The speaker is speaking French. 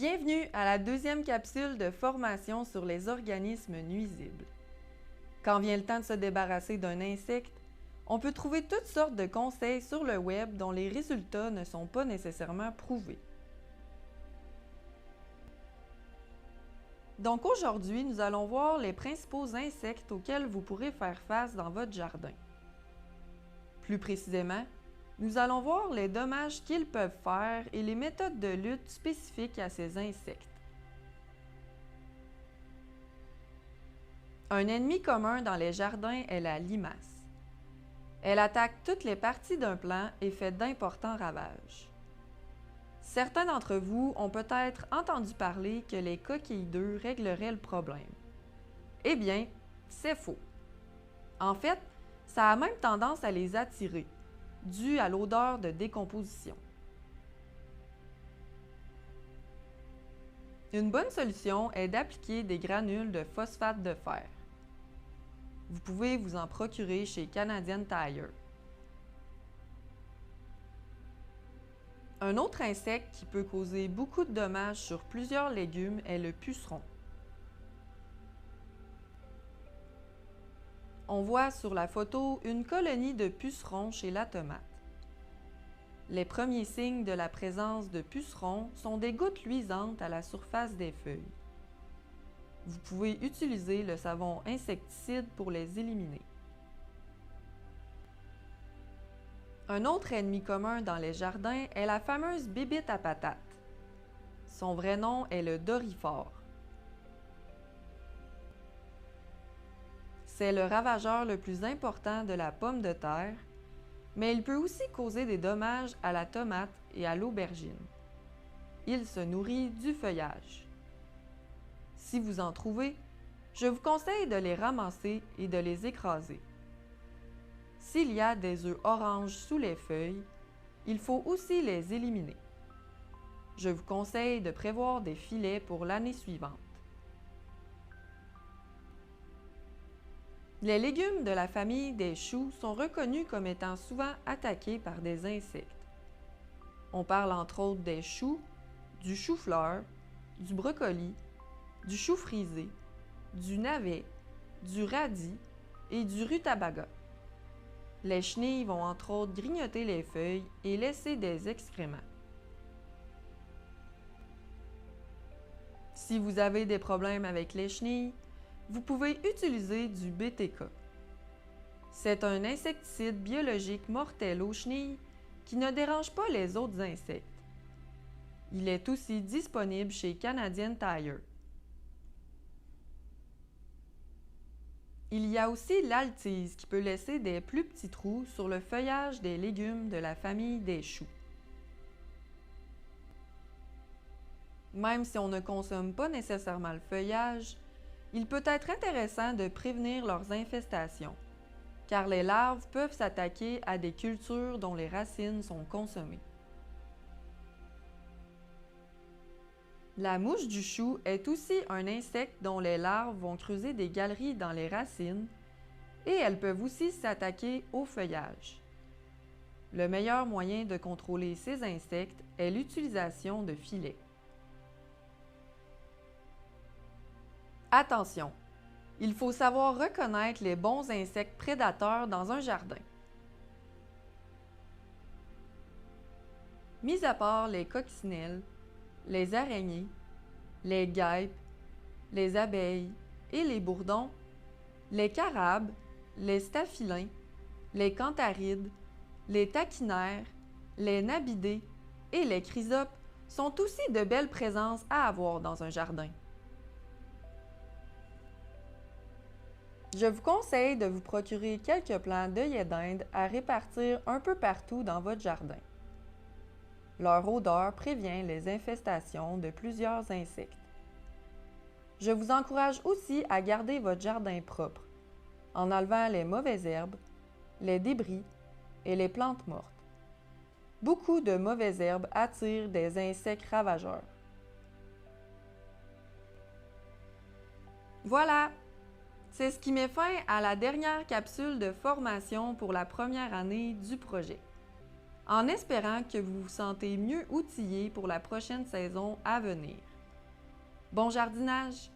Bienvenue à la deuxième capsule de formation sur les organismes nuisibles. Quand vient le temps de se débarrasser d'un insecte, on peut trouver toutes sortes de conseils sur le web dont les résultats ne sont pas nécessairement prouvés. Donc aujourd'hui, nous allons voir les principaux insectes auxquels vous pourrez faire face dans votre jardin. Plus précisément, nous allons voir les dommages qu'ils peuvent faire et les méthodes de lutte spécifiques à ces insectes. Un ennemi commun dans les jardins est la limace. Elle attaque toutes les parties d'un plant et fait d'importants ravages. Certains d'entre vous ont peut-être entendu parler que les coquilles d'œufs régleraient le problème. Eh bien, c'est faux. En fait, ça a même tendance à les attirer, dû à l'odeur de décomposition. Une bonne solution est d'appliquer des granules de phosphate de fer. Vous pouvez vous en procurer chez Canadian Tire. Un autre insecte qui peut causer beaucoup de dommages sur plusieurs légumes est le puceron. On voit sur la photo une colonie de pucerons chez la tomate. Les premiers signes de la présence de pucerons sont des gouttes luisantes à la surface des feuilles. Vous pouvez utiliser le savon insecticide pour les éliminer. Un autre ennemi commun dans les jardins est la fameuse bébite à patates. Son vrai nom est le doryphore. C'est le ravageur le plus important de la pomme de terre, mais il peut aussi causer des dommages à la tomate et à l'aubergine. Il se nourrit du feuillage. Si vous en trouvez, je vous conseille de les ramasser et de les écraser. S'il y a des œufs oranges sous les feuilles, il faut aussi les éliminer. Je vous conseille de prévoir des filets pour l'année suivante. Les légumes de la famille des choux sont reconnus comme étant souvent attaqués par des insectes. On parle entre autres des choux, du chou-fleur, du brocoli, du chou frisé, du navet, du radis et du rutabaga. Les chenilles vont entre autres grignoter les feuilles et laisser des excréments. Si vous avez des problèmes avec les chenilles, vous pouvez utiliser du BTK. C'est un insecticide biologique mortel aux chenilles qui ne dérange pas les autres insectes. Il est aussi disponible chez Canadian Tire. Il y a aussi l'altise qui peut laisser des plus petits trous sur le feuillage des légumes de la famille des choux. Même si on ne consomme pas nécessairement le feuillage, il peut être intéressant de prévenir leurs infestations, car les larves peuvent s'attaquer à des cultures dont les racines sont consommées. La mouche du chou est aussi un insecte dont les larves vont creuser des galeries dans les racines et elles peuvent aussi s'attaquer au feuillage. Le meilleur moyen de contrôler ces insectes est l'utilisation de filets. Attention! Il faut savoir reconnaître les bons insectes prédateurs dans un jardin. Mis à part les coccinelles, les araignées, les guêpes, les abeilles et les bourdons, les carabes, les staphylins, les cantharides, les taquinaires, les nabidés et les chrysopes sont aussi de belles présences à avoir dans un jardin. Je vous conseille de vous procurer quelques plants d'œillets d'Inde à répartir un peu partout dans votre jardin. Leur odeur prévient les infestations de plusieurs insectes. Je vous encourage aussi à garder votre jardin propre, en enlevant les mauvaises herbes, les débris et les plantes mortes. Beaucoup de mauvaises herbes attirent des insectes ravageurs. Voilà! C'est ce qui met fin à la dernière capsule de formation pour la première année du projet. En espérant que vous vous sentez mieux outillé pour la prochaine saison à venir. Bon jardinage!